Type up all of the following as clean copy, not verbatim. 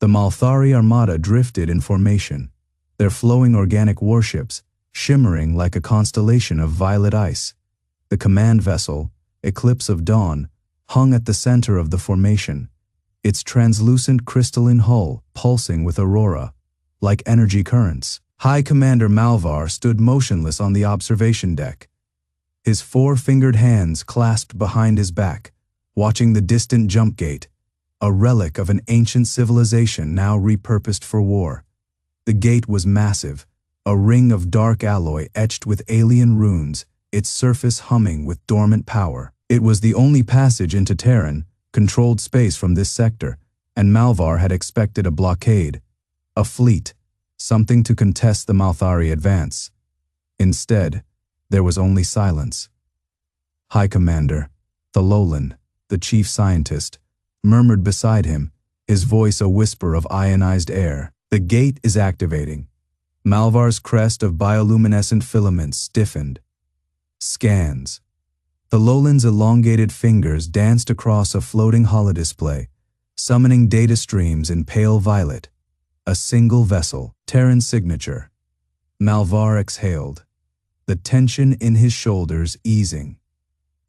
The Malthari Armada drifted in formation, their flowing organic warships shimmering like a constellation of violet ice. The command vessel, Eclipse of Dawn, hung at the center of the formation, its translucent crystalline hull pulsing with aurora, like energy currents. High Commander Malvar stood motionless on the observation deck, his four-fingered hands clasped behind his back, watching the distant jump gate, a relic of an ancient civilization now repurposed for war. The gate was massive, a ring of dark alloy etched with alien runes, its surface humming with dormant power. It was the only passage into Terran, controlled space from this sector, and Malvar had expected a blockade, a fleet, something to contest the Malthari advance. Instead, there was only silence. High Commander, Thalolan, the chief scientist, murmured beside him, his voice a whisper of ionized air. The gate is activating. Malvar's crest of bioluminescent filaments stiffened. Scans. Thalolan's elongated fingers danced across a floating holodisplay, summoning data streams in pale violet. A single vessel, Terran signature. Malvar exhaled, the tension in his shoulders easing.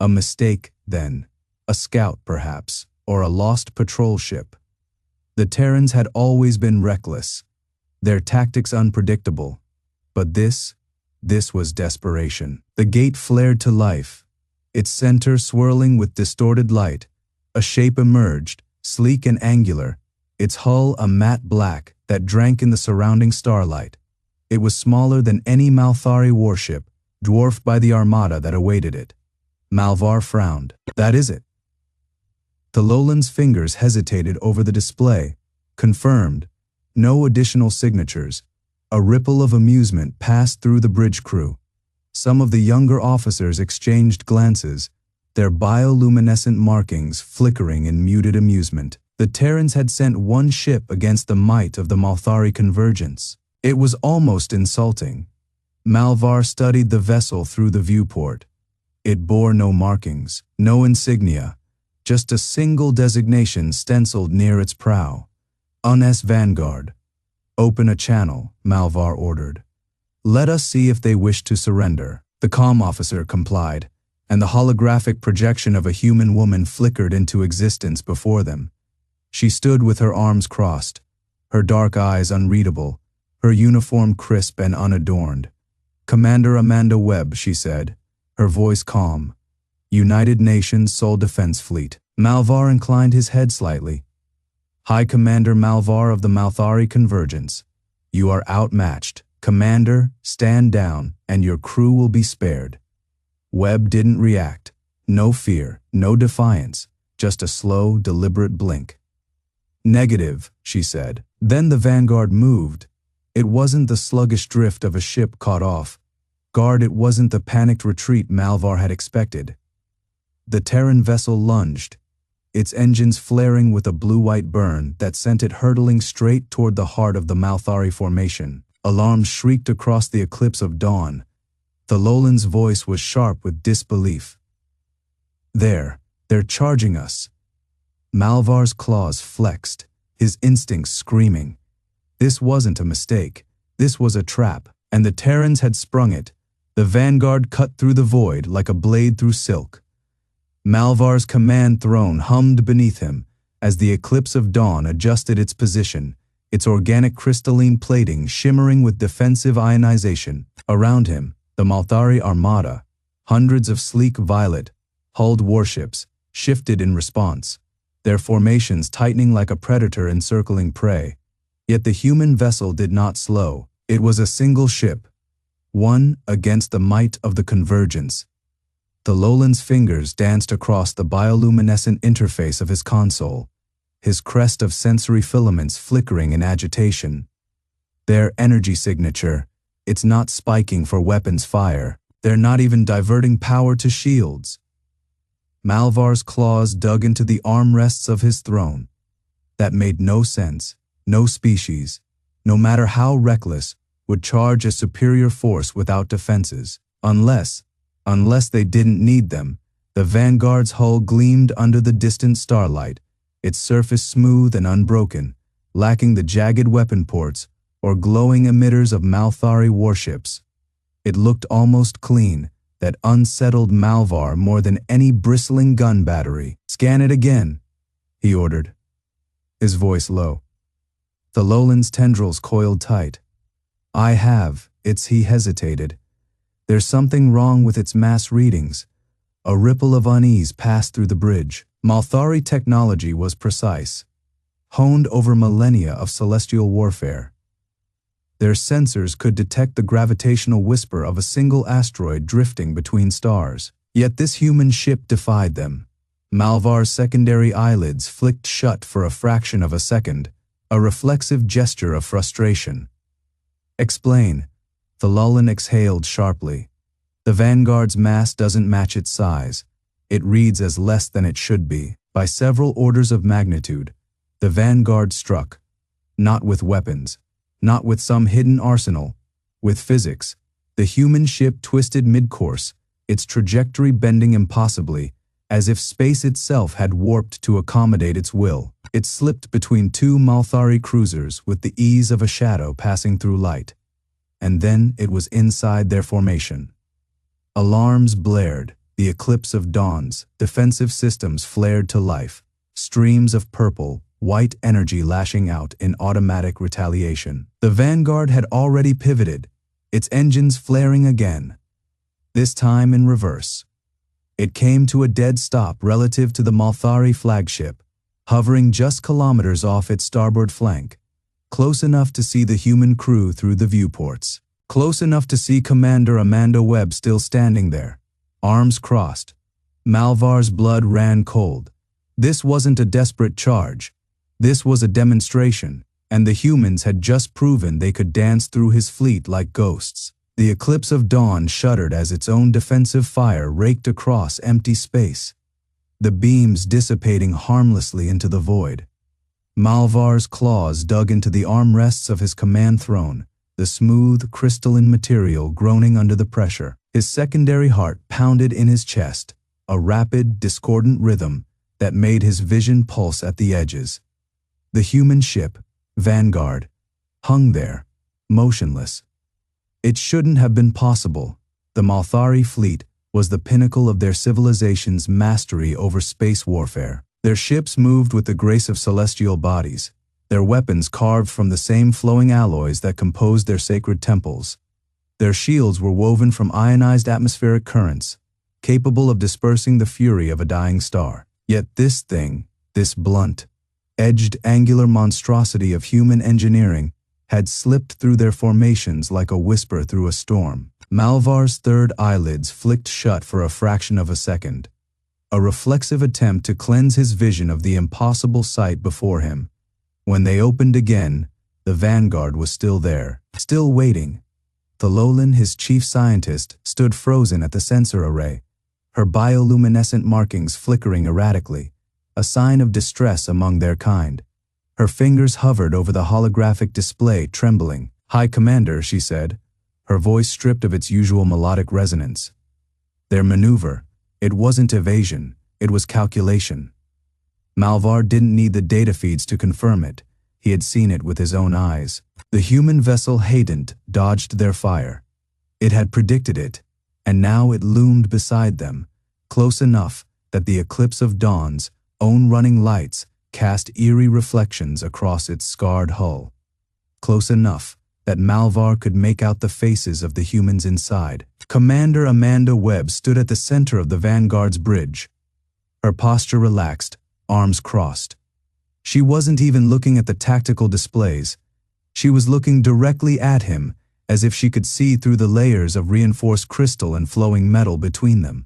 A mistake, then. A scout, perhaps, or a lost patrol ship. The Terrans had always been reckless, their tactics unpredictable. But this was desperation. The gate flared to life, its center swirling with distorted light. A shape emerged, sleek and angular, its hull a matte black that drank in the surrounding starlight. It was smaller than any Malthari warship, dwarfed by the armada that awaited it. Malvar frowned. That is it. Thalolan's fingers hesitated over the display. Confirmed. No additional signatures. A ripple of amusement passed through the bridge crew. Some of the younger officers exchanged glances, their bioluminescent markings flickering in muted amusement. The Terrans had sent one ship against the might of the Malthari Convergence. It was almost insulting. Malvar studied the vessel through the viewport. It bore no markings, no insignia, just a single designation stenciled near its prow. UNS Vanguard. Open a channel, Malvar ordered. Let us see if they wish to surrender. The comm officer complied, and the holographic projection of a human woman flickered into existence before them. She stood with her arms crossed, her dark eyes unreadable, her uniform crisp and unadorned. Commander Amanda Webb, she said, her voice calm. United Nations Sole Defense Fleet. Malvar inclined his head slightly. High Commander Malvar of the Malthari Convergence. You are outmatched. Commander, stand down, and your crew will be spared. Webb didn't react. No fear, no defiance, just a slow, deliberate blink. Negative, she said. Then the Vanguard moved. It wasn't the sluggish drift of a ship caught off guard, it wasn't the panicked retreat Malvar had expected. The Terran vessel lunged, its engines flaring with a blue-white burn that sent it hurtling straight toward the heart of the Malthari formation. Alarms shrieked across the eclipse of dawn. Thalolan's voice was sharp with disbelief. They're charging us. Malvar's claws flexed, his instincts screaming. This wasn't a mistake. This was a trap, and the Terrans had sprung it. The Vanguard cut through the void like a blade through silk. Malvar's command throne hummed beneath him as the eclipse of dawn adjusted its position, its organic crystalline plating shimmering with defensive ionization. Around him, the Malthari Armada, hundreds of sleek violet-hulled warships, shifted in response, their formations tightening like a predator encircling prey. Yet the human vessel did not slow. It was a single ship, one against the might of the Convergence. Thalolan's fingers danced across the bioluminescent interface of his console, his crest of sensory filaments flickering in agitation. Their energy signature, it's not spiking for weapons fire. They're not even diverting power to shields. Malvar's claws dug into the armrests of his throne. That made no sense. No species, no matter how reckless, would charge a superior force without defenses, unless they didn't need them. The Vanguard's hull gleamed under the distant starlight, its surface smooth and unbroken, lacking the jagged weapon ports or glowing emitters of Malthari warships. It looked almost clean, that unsettled Malvar more than any bristling gun battery. "Scan it again," he ordered, his voice low. Thalolan's tendrils coiled tight. "I have," he hesitated. "There's something wrong with its mass readings." A ripple of unease passed through the bridge. Malthari technology was precise, honed over millennia of celestial warfare. Their sensors could detect the gravitational whisper of a single asteroid drifting between stars. Yet this human ship defied them. Malvar's secondary eyelids flicked shut for a fraction of a second, a reflexive gesture of frustration. "Explain," Thalolan exhaled sharply. "The Vanguard's mass doesn't match its size. It reads as less than it should be. By several orders of magnitude, the Vanguard struck. Not with weapons, not with some hidden arsenal, with physics. The human ship twisted mid-course, its trajectory bending impossibly, as if space itself had warped to accommodate its will. It slipped between two Malthari cruisers with the ease of a shadow passing through light. And then it was inside their formation. Alarms blared, the eclipse of dawns, defensive systems flared to life, streams of purple, white energy lashing out in automatic retaliation. The Vanguard had already pivoted, its engines flaring again, this time in reverse. It came to a dead stop relative to the Malthari flagship, hovering just kilometers off its starboard flank, close enough to see the human crew through the viewports, close enough to see Commander Amanda Webb still standing there, arms crossed. Malvar's blood ran cold. This wasn't a desperate charge. This was a demonstration, and the humans had just proven they could dance through his fleet like ghosts. The eclipse of dawn shuddered as its own defensive fire raked across empty space, the beams dissipating harmlessly into the void. Malvar's claws dug into the armrests of his command throne, the smooth, crystalline material groaning under the pressure. His secondary heart pounded in his chest, a rapid, discordant rhythm that made his vision pulse at the edges. The human ship, Vanguard, hung there, motionless. It shouldn't have been possible. The Malthari fleet was the pinnacle of their civilization's mastery over space warfare. Their ships moved with the grace of celestial bodies, their weapons carved from the same flowing alloys that composed their sacred temples. Their shields were woven from ionized atmospheric currents, capable of dispersing the fury of a dying star. Yet this thing, this blunt, edged angular monstrosity of human engineering, had slipped through their formations like a whisper through a storm. Malvar's third eyelids flicked shut for a fraction of a second, a reflexive attempt to cleanse his vision of the impossible sight before him. When they opened again, the Vanguard was still there, still waiting. Thalolan, his chief scientist, stood frozen at the sensor array, her bioluminescent markings flickering erratically, a sign of distress among their kind. Her fingers hovered over the holographic display, trembling. "High Commander," she said, her voice stripped of its usual melodic resonance. "Their maneuver, it wasn't evasion, it was calculation." Malvar didn't need the data feeds to confirm it. He had seen it with his own eyes. The human vessel hadn't dodged their fire. It had predicted it, and now it loomed beside them, close enough that the eclipse of dawn's own running lights cast eerie reflections across its scarred hull. Close enough that Malvar could make out the faces of the humans inside. Commander Amanda Webb stood at the center of the Vanguard's bridge, her posture relaxed, arms crossed. She wasn't even looking at the tactical displays. She was looking directly at him, as if she could see through the layers of reinforced crystal and flowing metal between them,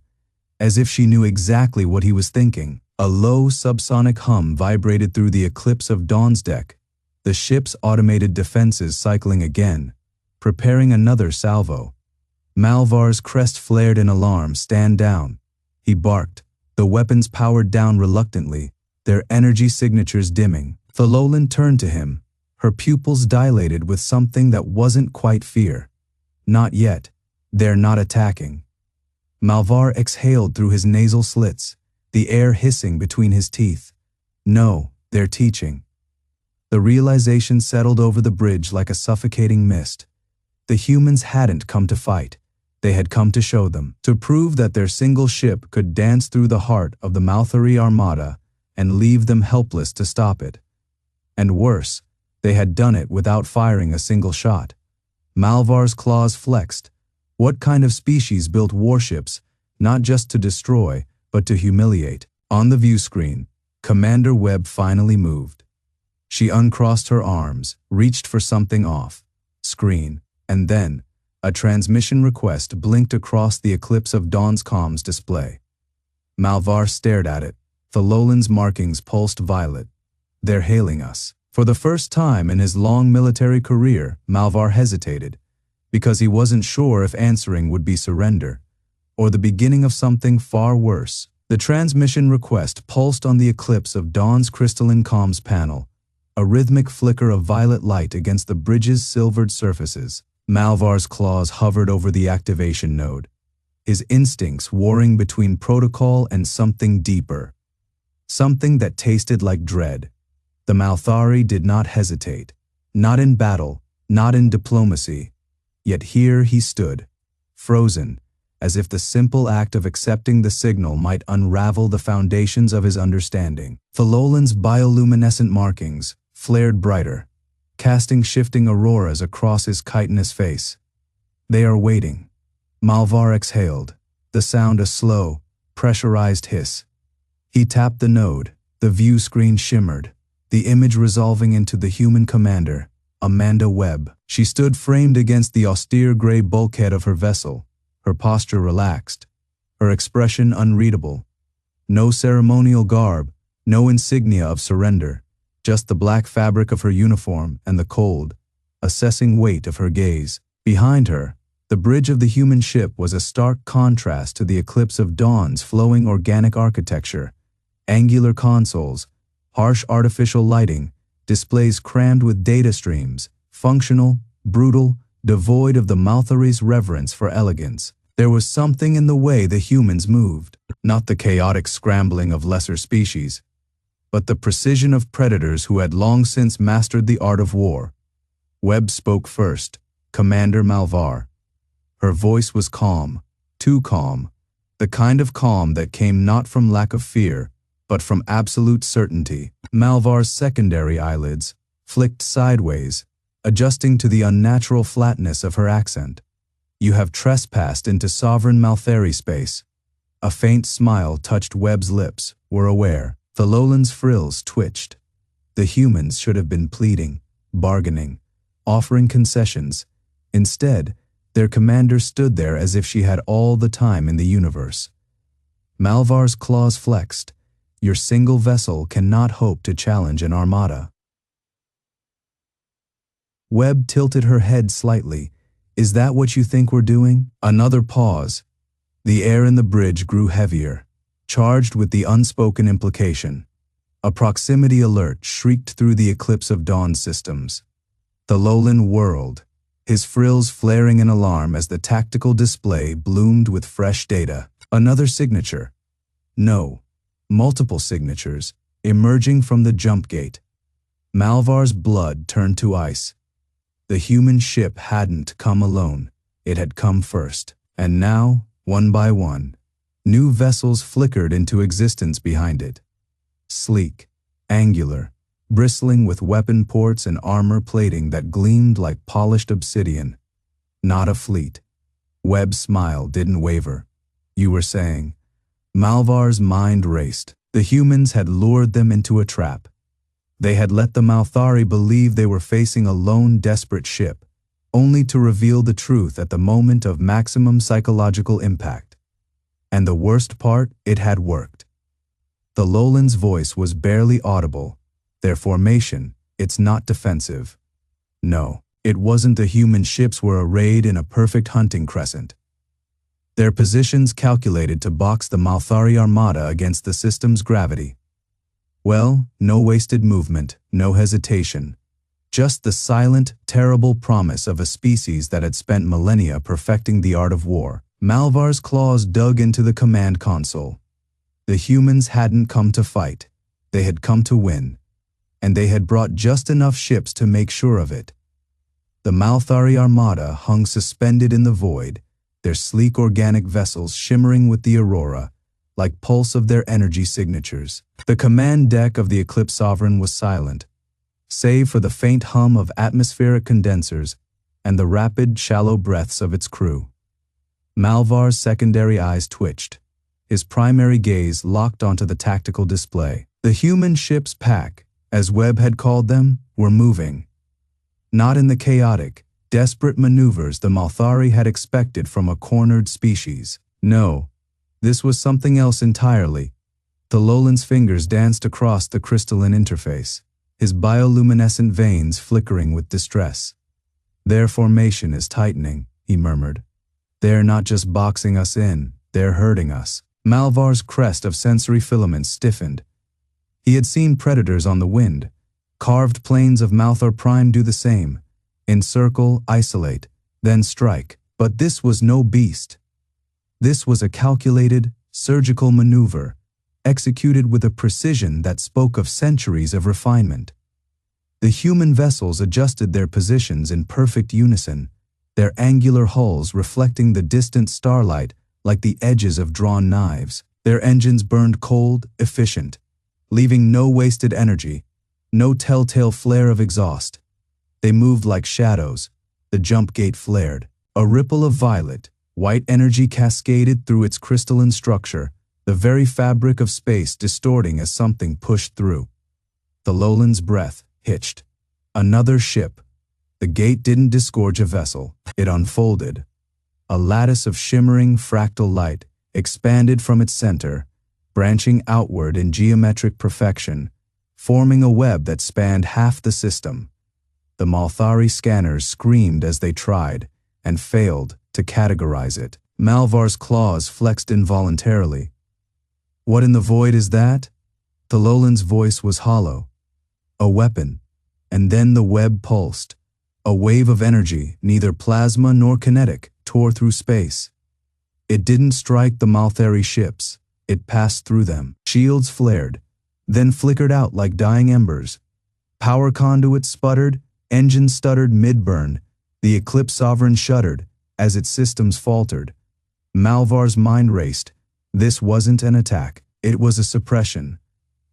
as if she knew exactly what he was thinking. A low subsonic hum vibrated through the eclipse of dawn's deck, the ship's automated defenses cycling again, preparing another salvo. Malvar's crest flared in alarm. "Stand down," he barked, the weapons powered down reluctantly, their energy signatures dimming. Thalolan turned to him, her pupils dilated with something that wasn't quite fear. "Not yet. They're not attacking." Malvar exhaled through his nasal slits, the air hissing between his teeth. "No, they're teaching." The realization settled over the bridge like a suffocating mist. The humans hadn't come to fight. They had come to show them, to prove that their single ship could dance through the heart of the Malthari Armada and leave them helpless to stop it. And worse, they had done it without firing a single shot. Malvar's claws flexed. What kind of species built warships, not just to destroy, but to humiliate? On the view screen, Commander Webb finally moved. She uncrossed her arms, reached for something off screen, and then a transmission request blinked across the eclipse of Dawn's comms display. Malvar stared at it. Thololan's markings pulsed violet. They're hailing us. For the first time in his long military career, Malvar hesitated, because he wasn't sure if answering would be surrender, or the beginning of something far worse. The transmission request pulsed on the eclipse of Dawn's crystalline comms panel, a rhythmic flicker of violet light against the bridge's silvered surfaces. Malvar's claws hovered over the activation node, his instincts warring between protocol and something deeper, something that tasted like dread. The Malthari did not hesitate, not in battle, not in diplomacy. Yet here he stood, frozen, as if the simple act of accepting the signal might unravel the foundations of his understanding. Thololan's bioluminescent markings flared brighter, casting shifting auroras across his chitinous face. They are waiting. Malvar exhaled, the sound a slow, pressurized hiss. He tapped the node. The view screen shimmered, the image resolving into the human commander, Amanda Webb. She stood framed against the austere gray bulkhead of her vessel, her posture relaxed, her expression unreadable. No ceremonial garb, no insignia of surrender, just the black fabric of her uniform and the cold, assessing weight of her gaze. Behind her, the bridge of the human ship was a stark contrast to the eclipse of Dawn's flowing organic architecture, angular consoles, harsh artificial lighting, displays crammed with data streams, functional, brutal, devoid of the Malthari's reverence for elegance. There was something in the way the humans moved, not the chaotic scrambling of lesser species, but the precision of predators who had long since mastered the art of war. Webb spoke first, Commander Malvar. Her voice was calm, too calm, the kind of calm that came not from lack of fear, but from absolute certainty. Malvar's secondary eyelids flicked sideways, adjusting to the unnatural flatness of her accent. You have trespassed into sovereign Malthari space. A faint smile touched Webb's lips, were aware. Thololan's frills twitched. The humans should have been pleading, bargaining, offering concessions. Instead, their commander stood there as if she had all the time in the universe. Malvar's claws flexed. Your single vessel cannot hope to challenge an armada. Webb tilted her head slightly. Is that what you think we're doing? Another pause. The air in the bridge grew heavier, charged with the unspoken implication. A proximity alert shrieked through the eclipse of Dawn systems. Thololan whirled, his frills flaring in alarm as the tactical display bloomed with fresh data. Another signature. No, multiple signatures, emerging from the jump gate. Malvar's blood turned to ice. The human ship hadn't come alone. It had come first. And now, one by one, new vessels flickered into existence behind it. Sleek, angular, bristling with weapon ports and armor plating that gleamed like polished obsidian. Not a fleet. Webb's smile didn't waver. You were saying. Malvar's mind raced. The humans had lured them into a trap. They had let the Malthari believe they were facing a lone, desperate ship, only to reveal the truth at the moment of maximum psychological impact. And the worst part, it had worked. Thololan's voice was barely audible. Their formation, it's not defensive. No, it wasn't. The human ships were arrayed in a perfect hunting crescent. Their positions calculated to box the Malthari Armada against the system's gravity. Well, no wasted movement, no hesitation. Just the silent, terrible promise of a species that had spent millennia perfecting the art of war. Malvar's claws dug into the command console. The humans hadn't come to fight. They had come to win. and they had brought just enough ships to make sure of it. The Malthari armada hung suspended in the void, their sleek organic vessels shimmering with the aurora, like pulse of their energy signatures. The command deck of the Eclipse Sovereign was silent, save for the faint hum of atmospheric condensers and the rapid, shallow breaths of its crew. Malvar's secondary eyes twitched, his primary gaze locked onto the tactical display. The human ship's pack, as Webb had called them, were moving. Not in the chaotic, desperate maneuvers the Malthari had expected from a cornered species. No, this was something else entirely. Thololan's fingers danced across the crystalline interface, his bioluminescent veins flickering with distress. "Their formation is tightening," he murmured. "They're not just boxing us in, they're hurting us." Malvar's crest of sensory filaments stiffened. He had seen predators on the wind. Carved planes of Malthar Prime do the same. Encircle, isolate, then strike. But this was no beast. This was a calculated, surgical maneuver, executed with a precision that spoke of centuries of refinement. The human vessels adjusted their positions in perfect unison, their angular hulls reflecting the distant starlight like the edges of drawn knives. Their engines burned cold, efficient, leaving no wasted energy, no telltale flare of exhaust. They moved like shadows. The jump gate flared. A ripple of violet, white energy cascaded through its crystalline structure, the very fabric of space distorting as something pushed through. Thololan's breath hitched. Another ship. The gate didn't disgorge a vessel. It unfolded. A lattice of shimmering fractal light expanded from its center, branching outward in geometric perfection, forming a web that spanned half the system. The Malthari scanners screamed as they tried, and failed to categorize it. Malvar's claws flexed involuntarily. "What in the void is that?" Thololan's voice was hollow. "A weapon." And then the web pulsed. A wave of energy, neither plasma nor kinetic, tore through space. It didn't strike the Malthari ships. It passed through them. Shields flared, then flickered out like dying embers. Power conduits sputtered, engines stuttered mid-burn. The Eclipse Sovereign shuddered as its systems faltered. Malvar's mind raced. This wasn't an attack. It was a suppression.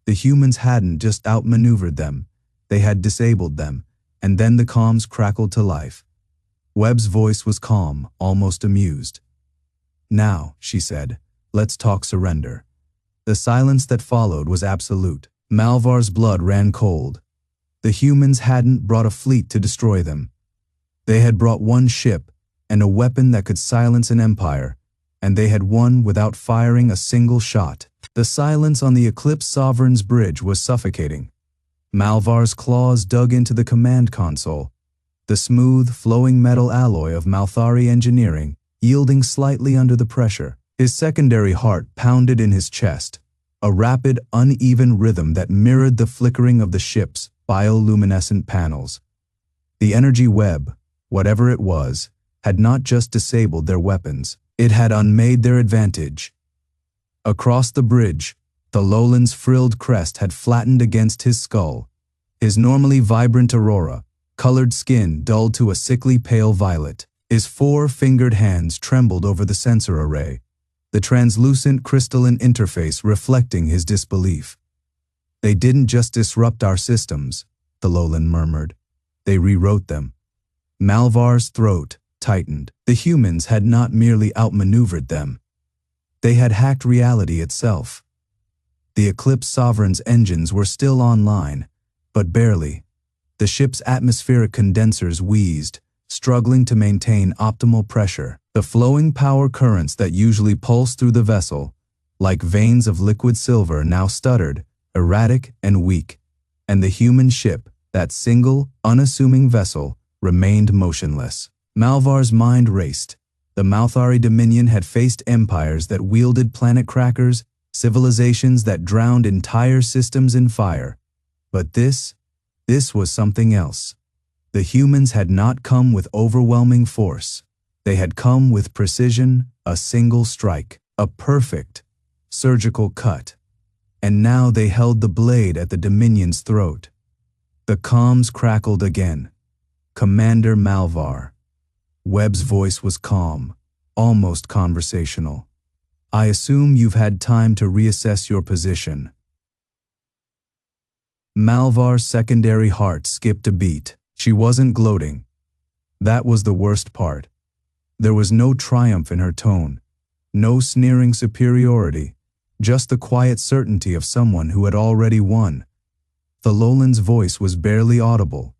The humans hadn't just outmaneuvered them. They had disabled them, and then the comms crackled to life. Webb's voice was calm, almost amused. "Now," she said, "let's talk surrender." The silence that followed was absolute. Malvar's blood ran cold. The humans hadn't brought a fleet to destroy them. They had brought one ship and a weapon that could silence an empire, and they had won without firing a single shot. The silence on the Eclipse Sovereign's bridge was suffocating. Malvar's claws dug into the command console, the smooth, flowing metal alloy of Malthari engineering yielding slightly under the pressure. His secondary heart pounded in his chest, a rapid, uneven rhythm that mirrored the flickering of the ship's bioluminescent panels. The energy web, whatever it was, had not just disabled their weapons, it had unmade their advantage. Across the bridge, Thololan's frilled crest had flattened against his skull, his normally vibrant aurora, colored skin dulled to a sickly pale violet. His four-fingered hands trembled over the sensor array, the translucent crystalline interface reflecting his disbelief. "They didn't just disrupt our systems," Thololan murmured. "They rewrote them." Malvar's throat tightened. The humans had not merely outmaneuvered them. They had hacked reality itself. The Eclipse Sovereign's engines were still online, but barely. The ship's atmospheric condensers wheezed, struggling to maintain optimal pressure. The flowing power currents that usually pulse through the vessel, like veins of liquid silver, now stuttered, erratic and weak, and the human ship, that single, unassuming vessel, remained motionless. Malvar's mind raced. The Malthari Dominion had faced empires that wielded planet crackers, civilizations that drowned entire systems in fire. But this was something else. The humans had not come with overwhelming force. They had come with precision, a single strike, a perfect, surgical cut. And now they held the blade at the Dominion's throat. The comms crackled again. Commander Malvar. Webb's voice was calm, almost conversational. I assume you've had time to reassess your position. Malvar's secondary heart skipped a beat. She wasn't gloating. That was the worst part. There was no triumph in her tone, no sneering superiority, just the quiet certainty of someone who had already won. Thalolan's voice was barely audible.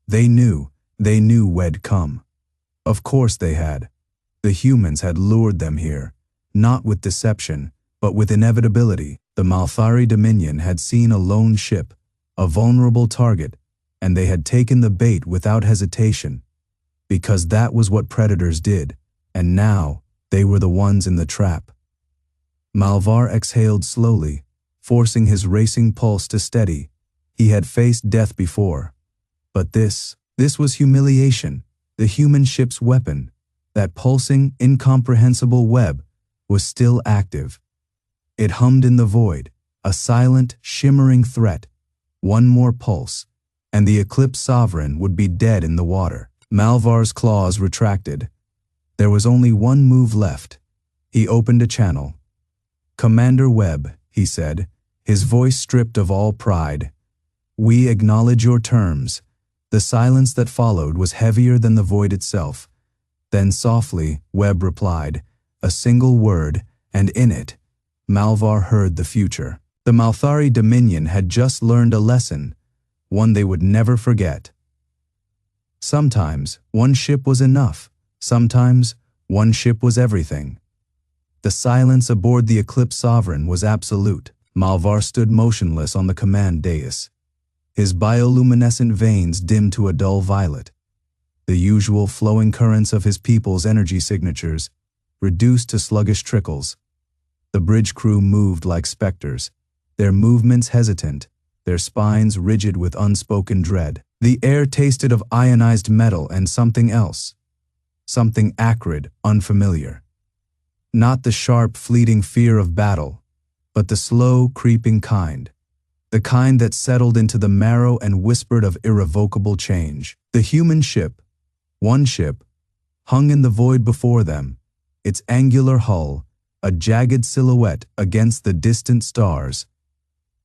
They knew where'd come. Of course they had. The humans had lured them here, not with deception, but with inevitability. The Malthari Dominion had seen a lone ship, a vulnerable target, and they had taken the bait without hesitation. Because that was what predators did, and now they were the ones in the trap. Malvar exhaled slowly, forcing his racing pulse to steady. He had faced death before. But this was humiliation. The human ship's weapon, that pulsing, incomprehensible web, was still active. It hummed in the void, a silent, shimmering threat. One more pulse, and the Eclipse Sovereign would be dead in the water. Malvar's claws retracted. There was only one move left. He opened a channel. Commander Webb, he said, his voice stripped of all pride. We acknowledge your terms. The silence that followed was heavier than the void itself. Then softly, Webb replied, a single word, and in it, Malvar heard the future. The Malthari Dominion had just learned a lesson, one they would never forget. Sometimes, one ship was enough. Sometimes, one ship was everything. The silence aboard the Eclipse Sovereign was absolute. Malvar stood motionless on the command dais. His bioluminescent veins dimmed to a dull violet. The usual flowing currents of his people's energy signatures reduced to sluggish trickles. The bridge crew moved like specters, their movements hesitant, their spines rigid with unspoken dread. The air tasted of ionized metal and something else, something acrid, unfamiliar. Not the sharp, fleeting fear of battle, but the slow, creeping kind. The kind that settled into the marrow and whispered of irrevocable change. The human ship, one ship, hung in the void before them, its angular hull, a jagged silhouette against the distant stars.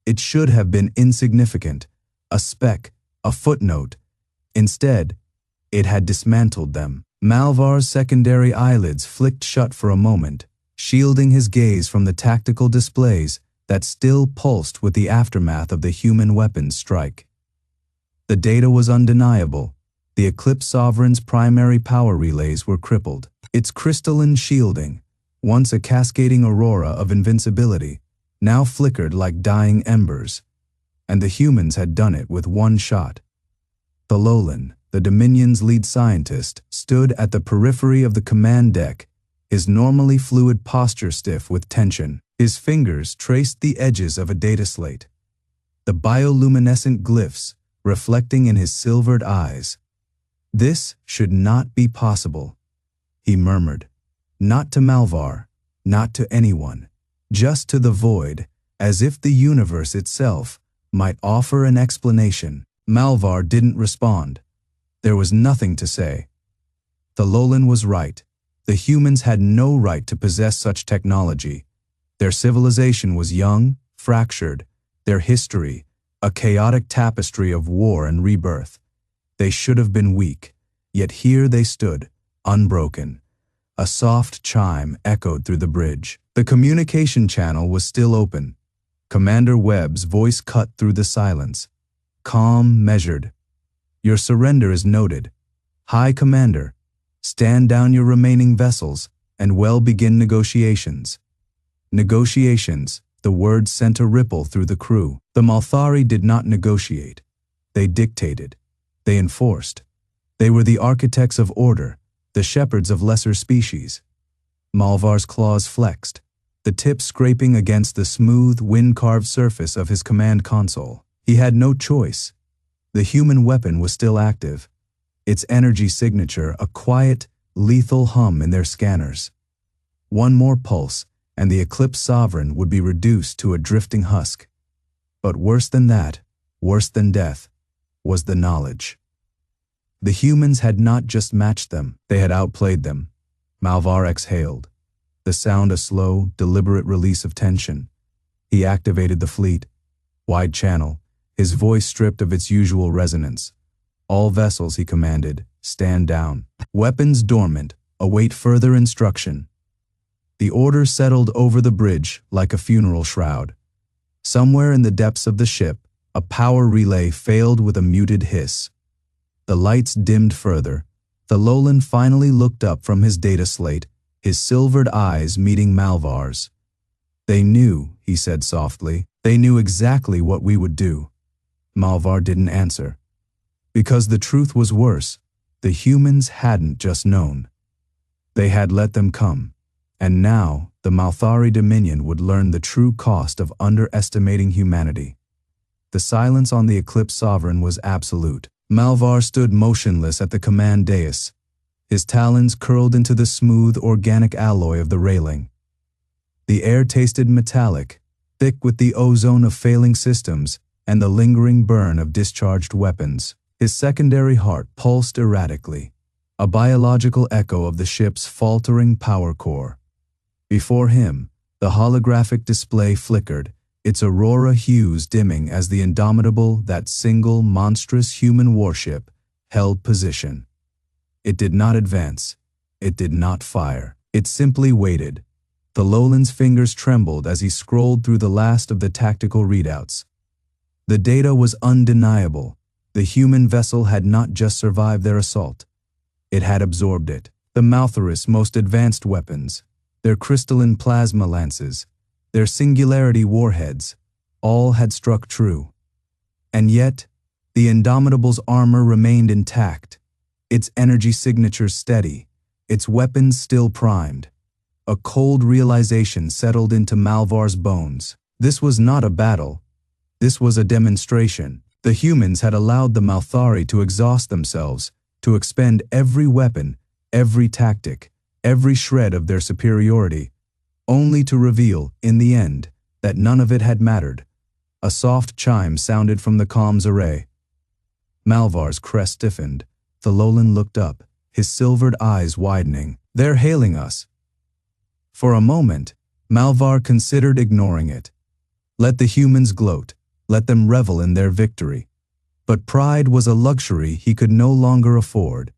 It should have been insignificant, a speck, a footnote. Instead, it had dismantled them. Malvar's secondary eyelids flicked shut for a moment, shielding his gaze from the tactical displays that still pulsed with the aftermath of the human weapons strike. The data was undeniable. The Eclipse Sovereign's primary power relays were crippled. Its crystalline shielding, once a cascading aurora of invincibility, now flickered like dying embers. And the humans had done it with one shot. Thalolan, the Dominion's lead scientist, stood at the periphery of the command deck, his normally fluid posture stiff with tension. His fingers traced the edges of a data slate, the bioluminescent glyphs reflecting in his silvered eyes. This should not be possible, he murmured. Not to Malvar, not to anyone, just to the void, as if the universe itself might offer an explanation. Malvar didn't respond. There was nothing to say. Thalolan was right. The humans had no right to possess such technology. Their civilization was young, fractured, their history, a chaotic tapestry of war and rebirth. They should have been weak, yet here they stood, unbroken. A soft chime echoed through the bridge. The communication channel was still open. Commander Webb's voice cut through the silence. Calm, measured. Your surrender is noted. High Commander, stand down your remaining vessels and we'll begin negotiations. Negotiations, the words sent a ripple through the crew. The Malthari did not negotiate. They dictated. They enforced. They were the architects of order, the shepherds of lesser species. Malvar's claws flexed, the tip scraping against the smooth, wind-carved surface of his command console. He had no choice. The human weapon was still active, its energy signature a quiet, lethal hum in their scanners. One more pulse, and the Eclipse Sovereign would be reduced to a drifting husk. But worse than that, worse than death, was the knowledge. The humans had not just matched them, they had outplayed them. Malvar exhaled, the sound a slow, deliberate release of tension. He activated the fleet. Wide channel, his voice stripped of its usual resonance. All vessels, he commanded, stand down. Weapons dormant, await further instruction. The order settled over the bridge like a funeral shroud. Somewhere in the depths of the ship, a power relay failed with a muted hiss. The lights dimmed further. The Lowland finally looked up from his data slate, his silvered eyes meeting Malvar's. They knew, he said softly. They knew exactly what we would do. Malvar didn't answer. Because the truth was worse, the humans hadn't just known. They had let them come. And now, the Malthari Dominion would learn the true cost of underestimating humanity. The silence on the Eclipse Sovereign was absolute. Malvar stood motionless at the command dais, his talons curled into the smooth, organic alloy of the railing. The air tasted metallic, thick with the ozone of failing systems and the lingering burn of discharged weapons. His secondary heart pulsed erratically, a biological echo of the ship's faltering power core. Before him, the holographic display flickered, its aurora hues dimming as the Indomitable, that single monstrous human warship, held position. It did not advance. It did not fire. It simply waited. The Lowland's fingers trembled as he scrolled through the last of the tactical readouts. The data was undeniable. The human vessel had not just survived their assault. It had absorbed it. The Malthari's most advanced weapons, their crystalline plasma lances, their singularity warheads, all had struck true. And yet, the Indomitable's armor remained intact, its energy signatures steady, its weapons still primed. A cold realization settled into Malvar's bones. This was not a battle. This was a demonstration. The humans had allowed the Malthari to exhaust themselves, to expend every weapon, every tactic, every shred of their superiority, only to reveal, in the end, that none of it had mattered. A soft chime sounded from the comms array. Malvar's crest stiffened. The Lowland looked up, his silvered eyes widening. "They're hailing us." For a moment, Malvar considered ignoring it. Let the humans gloat, let them revel in their victory. But pride was a luxury he could no longer afford.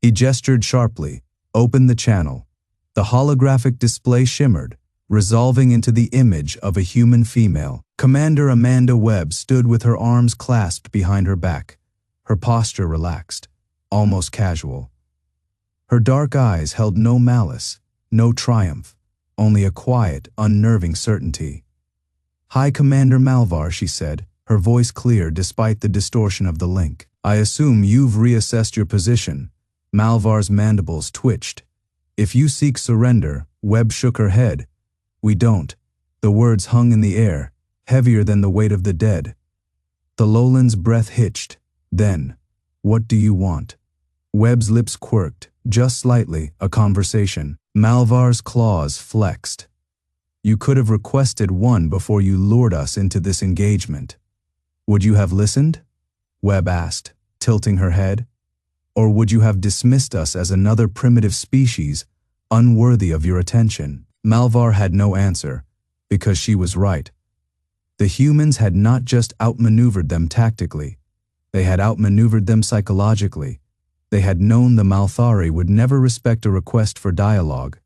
He gestured sharply, opened the channel. The holographic display shimmered, resolving into the image of a human female. Commander Amanda Webb stood with her arms clasped behind her back, her posture relaxed, almost casual. Her dark eyes held no malice, no triumph, only a quiet, unnerving certainty. "High Commander Malvar," she said, her voice clear despite the distortion of the link. "I assume you've reassessed your position." Malvar's mandibles twitched. "If you seek surrender," Webb shook her head. "We don't." The words hung in the air, heavier than the weight of the dead. The Lowland's breath hitched. Then, "What do you want?" Webb's lips quirked, just slightly, a conversation. Malvar's claws flexed. "You could have requested one before you lured us into this engagement." "Would you have listened?" Webb asked, tilting her head. "Or would you have dismissed us as another primitive species, unworthy of your attention?" Malvar had no answer, because she was right. The humans had not just outmaneuvered them tactically, they had outmaneuvered them psychologically. They had known the Malthari would never respect a request for dialogue,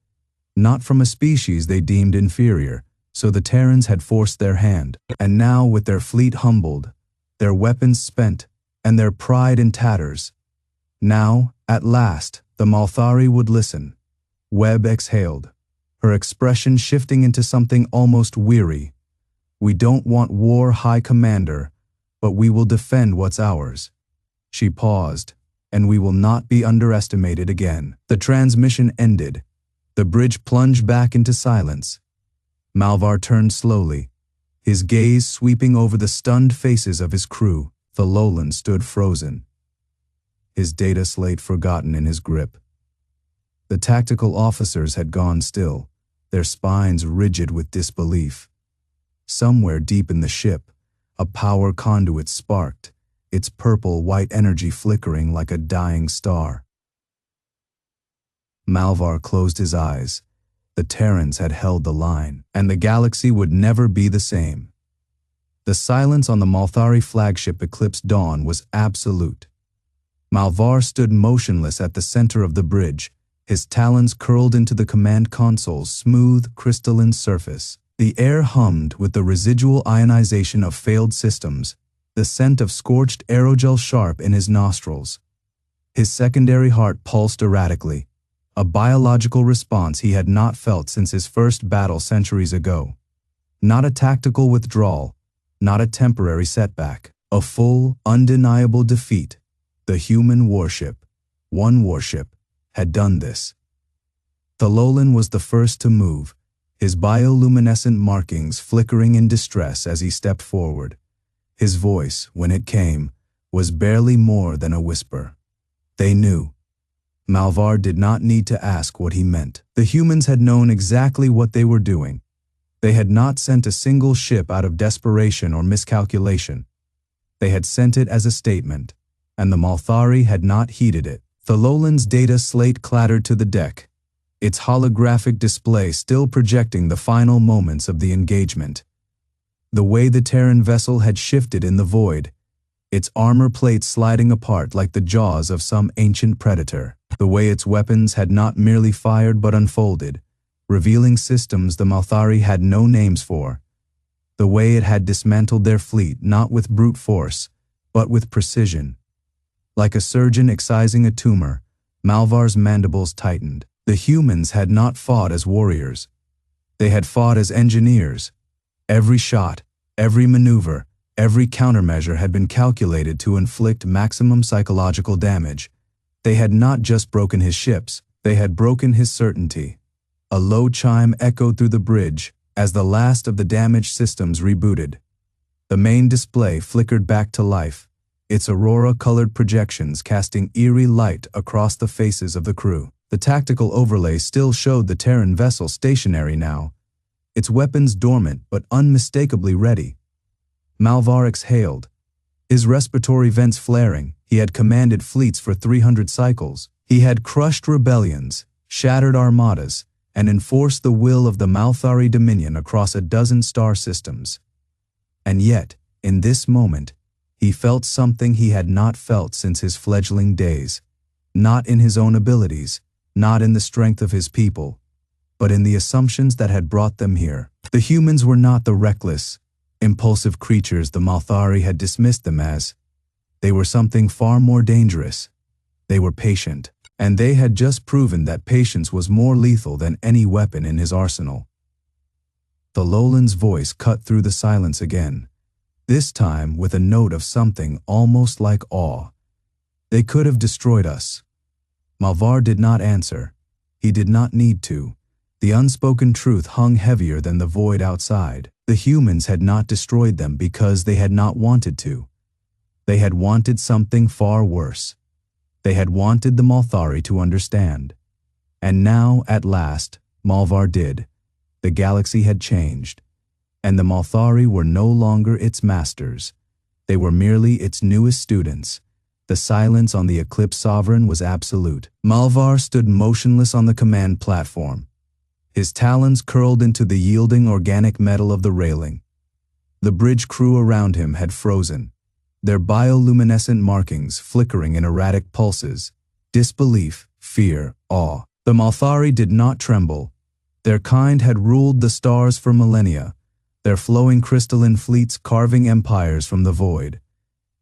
not from a species they deemed inferior, so the Terrans had forced their hand. And now, with their fleet humbled, their weapons spent, and their pride in tatters, now, at last, the Malthari would listen. Webb exhaled, her expression shifting into something almost weary. "We don't want war, High Commander, but we will defend what's ours." She paused, "And we will not be underestimated again." The transmission ended. The bridge plunged back into silence. Malvar turned slowly, his gaze sweeping over the stunned faces of his crew. The Lowland stood frozen, his data slate forgotten in his grip. The tactical officers had gone still, their spines rigid with disbelief. Somewhere deep in the ship, a power conduit sparked, its purple-white energy flickering like a dying star. Malvar closed his eyes. The Terrans had held the line, and the galaxy would never be the same. The silence on the Malthari flagship Eclipse Dawn was absolute. Malvar stood motionless at the center of the bridge, his talons curled into the command console's smooth, crystalline surface. The air hummed with the residual ionization of failed systems, the scent of scorched aerogel sharp in his nostrils. His secondary heart pulsed erratically, a biological response he had not felt since his first battle centuries ago. Not a tactical withdrawal, not a temporary setback, a full, undeniable defeat. The human warship, one warship, had done this. Thalolan was the first to move, his bioluminescent markings flickering in distress as he stepped forward. His voice, when it came, was barely more than a whisper. They knew. Malvar did not need to ask what he meant. The humans had known exactly what they were doing. They had not sent a single ship out of desperation or miscalculation. They had sent it as a statement, and the Malthari had not heeded it. Thalolan's data slate clattered to the deck, its holographic display still projecting the final moments of the engagement. The way the Terran vessel had shifted in the void, its armor plates sliding apart like the jaws of some ancient predator. The way its weapons had not merely fired but unfolded, revealing systems the Malthari had no names for. The way it had dismantled their fleet not with brute force, but with precision. Like a surgeon excising a tumor, Malvar's mandibles tightened. The humans had not fought as warriors. They had fought as engineers. Every shot, every maneuver, every countermeasure had been calculated to inflict maximum psychological damage. They had not just broken his ships, they had broken his certainty. A low chime echoed through the bridge as the last of the damaged systems rebooted. The main display flickered back to life, its aurora-colored projections casting eerie light across the faces of the crew. The tactical overlay still showed the Terran vessel stationary now, its weapons dormant but unmistakably ready. Malvar exhaled, his respiratory vents flaring. He had commanded fleets for 300 cycles. He had crushed rebellions, shattered armadas, and enforced the will of the Malthari Dominion across a dozen star systems. And yet, in this moment, he felt something he had not felt since his fledgling days. Not in his own abilities, not in the strength of his people, but in the assumptions that had brought them here. The humans were not the reckless, impulsive creatures the Malthari had dismissed them as. They were something far more dangerous. They were patient, and they had just proven that patience was more lethal than any weapon in his arsenal. Thalolan's voice cut through the silence again, this time with a note of something almost like awe. They could have destroyed us. Malvar did not answer. He did not need to. The unspoken truth hung heavier than the void outside. The humans had not destroyed them because they had not wanted to. They had wanted something far worse. They had wanted the Malthari to understand. And now, at last, Malvar did. The galaxy had changed, and the Malthari were no longer its masters. They were merely its newest students. The silence on the Eclipse Sovereign was absolute. Malvar stood motionless on the command platform, his talons curled into the yielding organic metal of the railing. The bridge crew around him had frozen, their bioluminescent markings flickering in erratic pulses. Disbelief, fear, awe. The Malthari did not tremble. Their kind had ruled the stars for millennia, their flowing crystalline fleets carving empires from the void.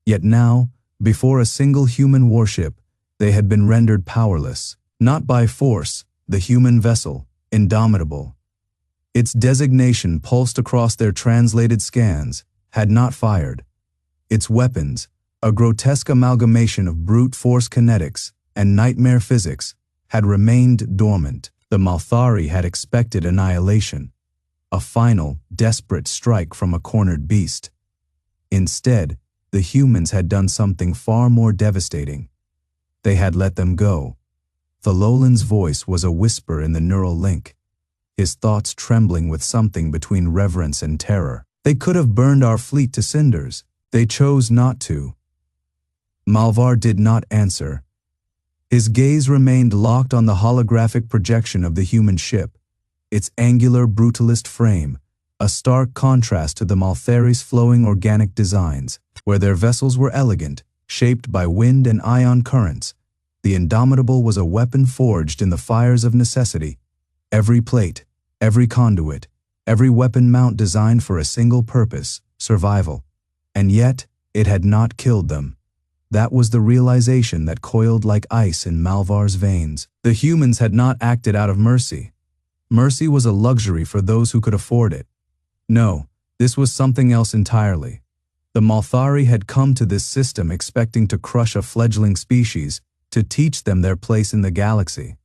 Yet now, before a single human warship, they had been rendered powerless. Not by force, the human vessel, indomitable. Its designation pulsed across their translated scans, had not fired. Its weapons, a grotesque amalgamation of brute force kinetics and nightmare physics, had remained dormant. The Malthari had expected annihilation, a final, desperate strike from a cornered beast. Instead, the humans had done something far more devastating. They had let them go. Thalolan's voice was a whisper in the neural link, his thoughts trembling with something between reverence and terror. They could have burned our fleet to cinders. They chose not to. Malvar did not answer. His gaze remained locked on the holographic projection of the human ship, its angular brutalist frame, a stark contrast to the Malthari's flowing organic designs, where their vessels were elegant, shaped by wind and ion currents. The Indomitable was a weapon forged in the fires of necessity. Every plate, every conduit, every weapon mount designed for a single purpose, survival. And yet, it had not killed them. That was the realization that coiled like ice in Malvar's veins. The humans had not acted out of mercy. Mercy was a luxury for those who could afford it. No, this was something else entirely. The Malthari had come to this system expecting to crush a fledgling species, to teach them their place in the galaxy.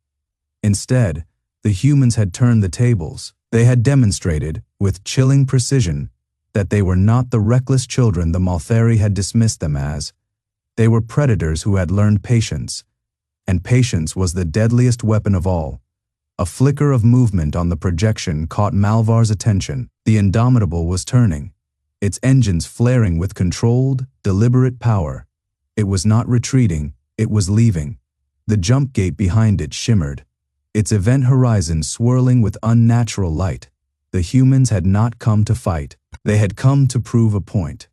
Instead, the humans had turned the tables. They had demonstrated, with chilling precision, that they were not the reckless children the Malthari had dismissed them as. They were predators who had learned patience, and patience was the deadliest weapon of all. A flicker of movement on the projection caught Malvar's attention. The Indomitable was turning, its engines flaring with controlled, deliberate power. It was not retreating, it was leaving. The jump gate behind it shimmered, its event horizon swirling with unnatural light. The humans had not come to fight. They had come to prove a point.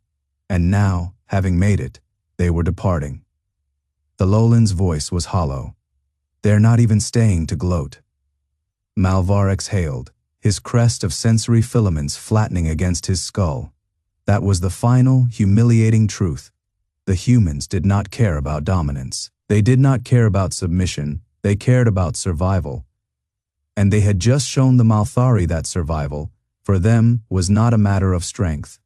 And now, having made it, they were departing. The Lowland's voice was hollow. They're not even staying to gloat. Malvar exhaled, his crest of sensory filaments flattening against his skull. That was the final, humiliating truth. The humans did not care about dominance. They did not care about submission. They cared about survival. And they had just shown the Malthari that survival, for them, was not a matter of strength.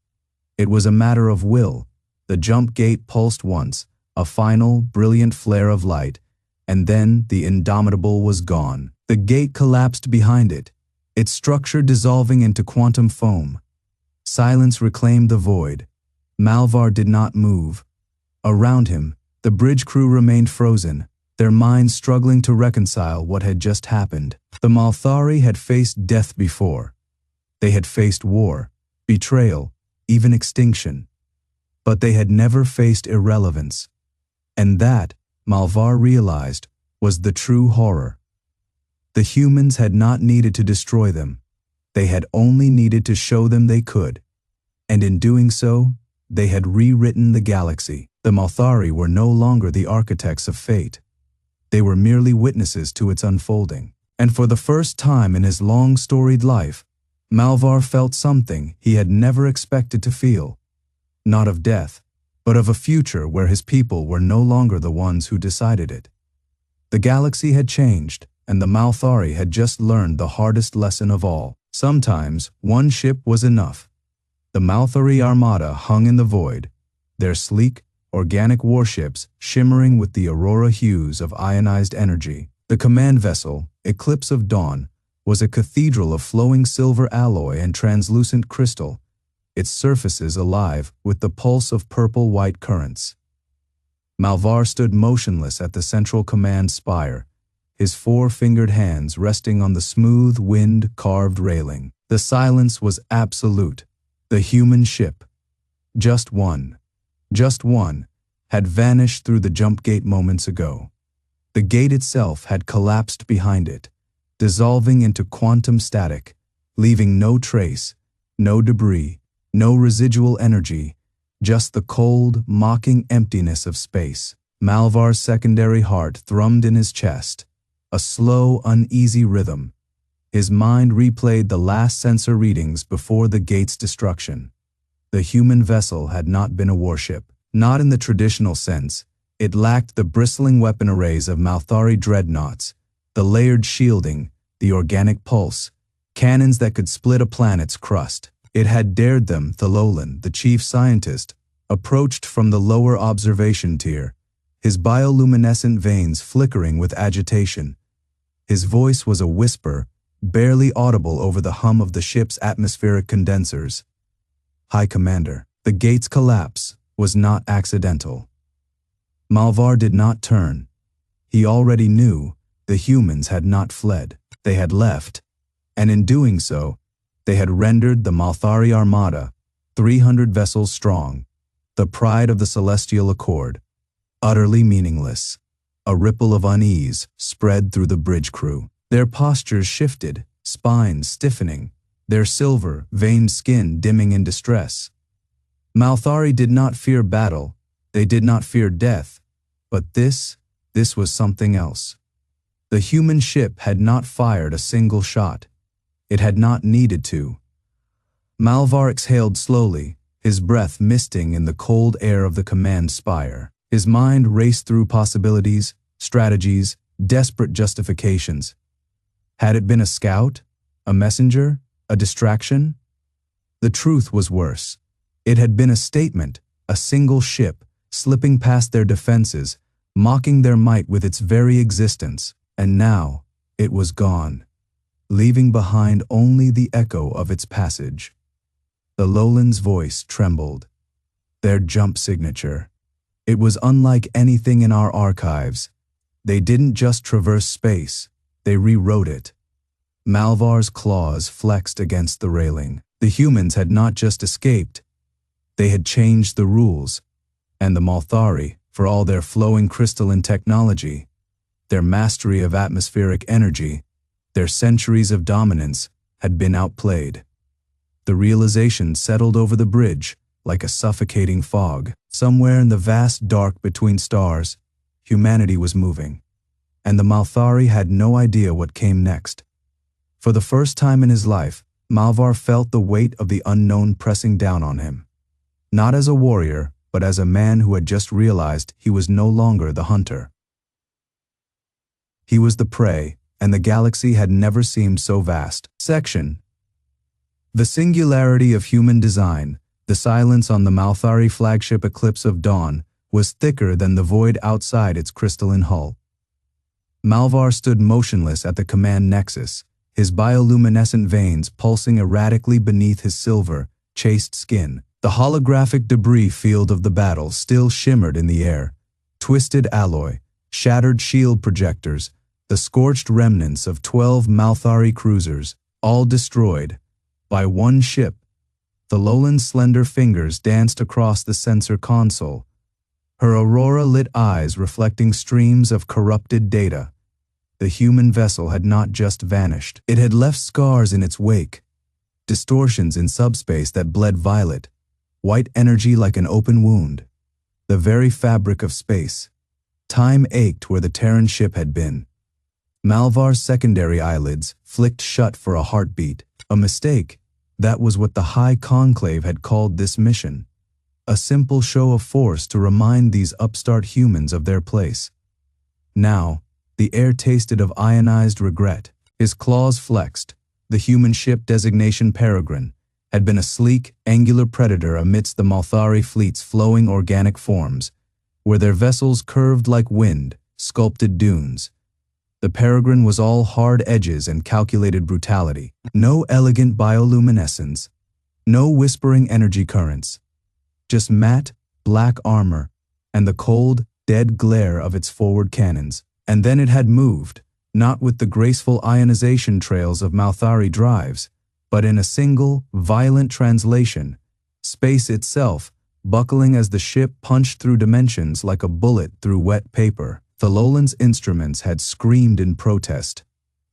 It was a matter of will. The jump gate pulsed once, a final, brilliant flare of light, and then the Indomitable was gone. The gate collapsed behind it, its structure dissolving into quantum foam. Silence reclaimed the void. Malvar did not move. Around him, the bridge crew remained frozen, their minds struggling to reconcile what had just happened. The Malthari had faced death before. They had faced war, betrayal, even extinction. But they had never faced irrelevance. And that, Malvar realized, was the true horror. The humans had not needed to destroy them. They had only needed to show them they could. And in doing so, they had rewritten the galaxy. The Malthari were no longer the architects of fate. They were merely witnesses to its unfolding. And for the first time in his long storied life, Malvar felt something he had never expected to feel. Not of death, but of a future where his people were no longer the ones who decided it. The galaxy had changed, and the Malthari had just learned the hardest lesson of all. Sometimes, one ship was enough. The Malthari Armada hung in the void, their sleek, organic warships shimmering with the aurora hues of ionized energy. The command vessel, Eclipse of Dawn, was a cathedral of flowing silver alloy and translucent crystal, its surfaces alive with the pulse of purple-white currents. Malvar stood motionless at the central command spire, his four-fingered hands resting on the smooth, wind-carved railing. The silence was absolute. The human ship, just one, had vanished through the jump gate moments ago. The gate itself had collapsed behind it, dissolving into quantum static, leaving no trace, no debris, no residual energy, just the cold, mocking emptiness of space. Malvar's secondary heart thrummed in his chest, a slow, uneasy rhythm. His mind replayed the last sensor readings before the gate's destruction. The human vessel had not been a warship, not in the traditional sense. It lacked the bristling weapon arrays of Malthari dreadnoughts, the layered shielding, the organic pulse, cannons that could split a planet's crust. It had dared them. Thalolan, the chief scientist, approached from the lower observation tier, his bioluminescent veins flickering with agitation. His voice was a whisper, barely audible over the hum of the ship's atmospheric condensers. High Commander, the gate's collapse was not accidental. Malvar did not turn. He already knew the humans had not fled. They had left, and in doing so, they had rendered the Malthari Armada, 300 vessels strong, the pride of the Celestial Accord, utterly meaningless. A ripple of unease spread through the bridge crew. Their postures shifted, spines stiffening, their silver, veined skin dimming in distress. Malthari did not fear battle, they did not fear death, but this was something else. The human ship had not fired a single shot. It had not needed to. Malvar exhaled slowly, his breath misting in the cold air of the command spire. His mind raced through possibilities, strategies, desperate justifications. Had it been a scout? A messenger? A distraction? The truth was worse. It had been a statement, a single ship, slipping past their defenses, mocking their might with its very existence. And now, it was gone, leaving behind only the echo of its passage. The Lowland's voice trembled. Their jump signature. It was unlike anything in our archives. They didn't just traverse space, they rewrote it. Malvar's claws flexed against the railing. The humans had not just escaped, they had changed the rules. And the Malthari, for all their flowing crystalline technology, their mastery of atmospheric energy, their centuries of dominance, had been outplayed. The realization settled over the bridge like a suffocating fog. Somewhere in the vast dark between stars, humanity was moving, and the Malthari had no idea what came next. For the first time in his life, Malvar felt the weight of the unknown pressing down on him. Not as a warrior, but as a man who had just realized he was no longer the hunter. He was the prey, and the galaxy had never seemed so vast. Section. The singularity of human design, the silence on the Malthari flagship Eclipse of Dawn, was thicker than the void outside its crystalline hull. Malvar stood motionless at the command nexus, his bioluminescent veins pulsing erratically beneath his silver, chaste skin. The holographic debris field of the battle still shimmered in the air. Twisted alloy, shattered shield projectors, the scorched remnants of 12 Malthari cruisers, all destroyed. By one ship, the Lowland's slender fingers danced across the sensor console, her aurora-lit eyes reflecting streams of corrupted data. The human vessel had not just vanished. It had left scars in its wake, distortions in subspace that bled violet, white energy like an open wound. The very fabric of space. Time ached where the Terran ship had been. Malvar's secondary eyelids flicked shut for a heartbeat. A mistake. That was what the High Conclave had called this mission. A simple show of force to remind these upstart humans of their place. Now, the air tasted of ionized regret. His claws flexed. The human ship designation Peregrine had been a sleek, angular predator amidst the Malthari fleet's flowing organic forms, where their vessels curved like wind, sculpted dunes. The Peregrine was all hard edges and calculated brutality. No elegant bioluminescence, no whispering energy currents. Just matte, black armor, and the cold, dead glare of its forward cannons. And then it had moved, not with the graceful ionization trails of Malthari drives, but in a single, violent translation, space itself, buckling as the ship punched through dimensions like a bullet through wet paper. The Lowland's instruments had screamed in protest,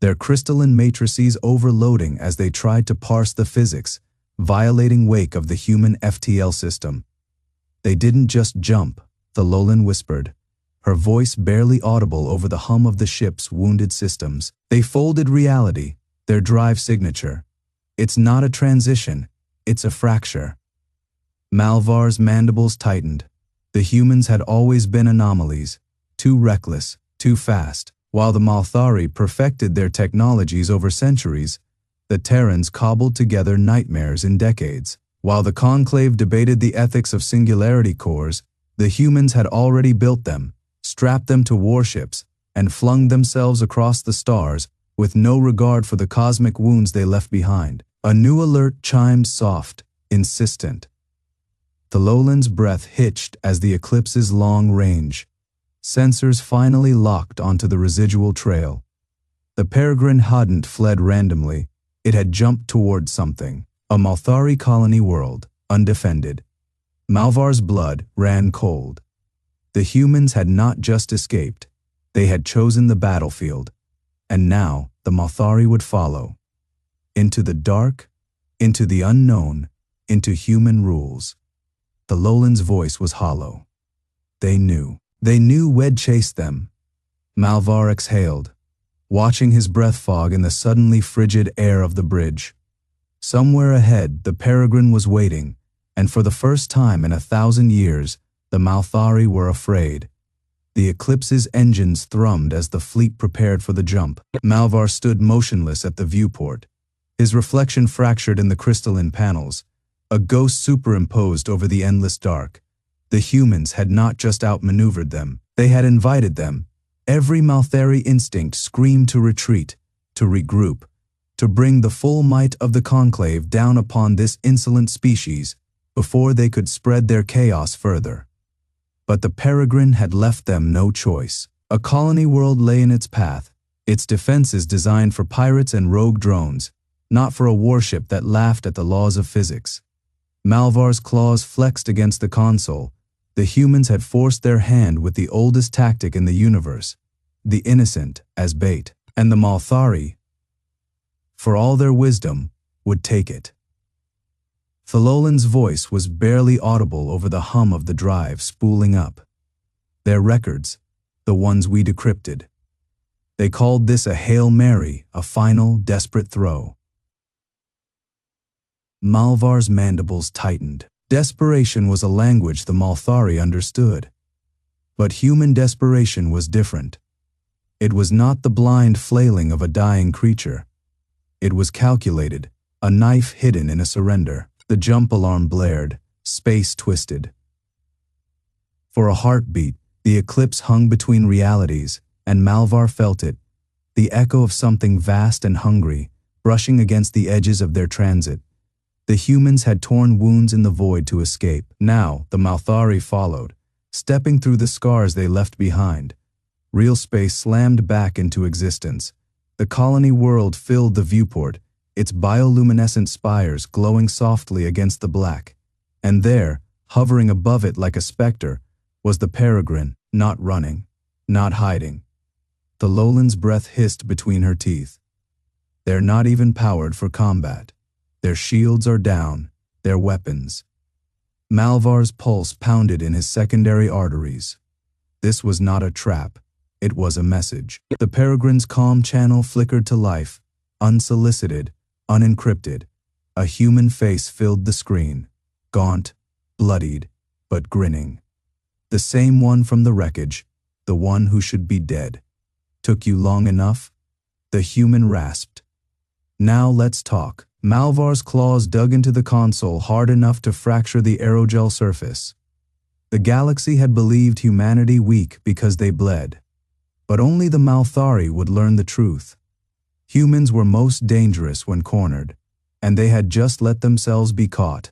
their crystalline matrices overloading as they tried to parse the physics, violating wake of the human FTL system. They didn't just jump, the Lowland whispered, her voice barely audible over the hum of the ship's wounded systems. They folded reality, their drive signature. It's not a transition, it's a fracture. Malvar's mandibles tightened. The humans had always been anomalies, too reckless, too fast. While the Malthari perfected their technologies over centuries, the Terrans cobbled together nightmares in decades. While the Conclave debated the ethics of singularity cores, the humans had already built them, strapped them to warships, and flung themselves across the stars with no regard for the cosmic wounds they left behind. A new alert chimed soft, insistent. The Lowland's breath hitched as the Eclipse's long range. Sensors finally locked onto the residual trail. The Peregrine hadn't fled randomly. It had jumped toward something. A Malthari colony world, undefended. Malvar's blood ran cold. The humans had not just escaped, they had chosen the battlefield, and now the Malthari would follow. Into the dark, into the unknown, into human rules. The Lowland's voice was hollow. They knew Wed chased them. Malvar exhaled, watching his breath fog in the suddenly frigid air of the bridge. Somewhere ahead, the Peregrine was waiting, and for the first time in 1,000 years, the Malthari were afraid. The Eclipse's engines thrummed as the fleet prepared for the jump. Malvar stood motionless at the viewport, his reflection fractured in the crystalline panels, a ghost superimposed over the endless dark. The humans had not just outmaneuvered them, they had invited them. Every Malthari instinct screamed to retreat, to regroup, to bring the full might of the conclave down upon this insolent species before they could spread their chaos further. But the Peregrine had left them no choice. A colony world lay in its path, its defenses designed for pirates and rogue drones, not for a warship that laughed at the laws of physics. Malvar's claws flexed against the console. The humans had forced their hand with the oldest tactic in the universe, the innocent as bait, and the Malthari, for all their wisdom, would take it. Thalolan's voice was barely audible over the hum of the drive spooling up. Their records, the ones we decrypted. They called this a Hail Mary, a final, desperate throw. Malvar's mandibles tightened. Desperation was a language the Malthari understood. But human desperation was different. It was not the blind flailing of a dying creature. It was calculated, a knife hidden in a surrender. The jump alarm blared, space twisted. For a heartbeat, the Eclipse hung between realities, and Malvar felt it, the echo of something vast and hungry, brushing against the edges of their transit. The humans had torn wounds in the void to escape. Now, the Malthari followed, stepping through the scars they left behind. Real space slammed back into existence. The colony world filled the viewport, its bioluminescent spires glowing softly against the black. And there, hovering above it like a specter, was the Peregrine, not running, not hiding. The Lowland's breath hissed between her teeth. They're not even powered for combat. Their shields are down, their weapons. Malvar's pulse pounded in his secondary arteries. This was not a trap, it was a message. The Peregrine's calm channel flickered to life, unsolicited, unencrypted. A human face filled the screen, gaunt, bloodied, but grinning. The same one from the wreckage, the one who should be dead. Took you long enough? The human rasped. Now let's talk. Malvar's claws dug into the console hard enough to fracture the aerogel surface. The galaxy had believed humanity weak because they bled. But only the Malthari would learn the truth. Humans were most dangerous when cornered, and they had just let themselves be caught.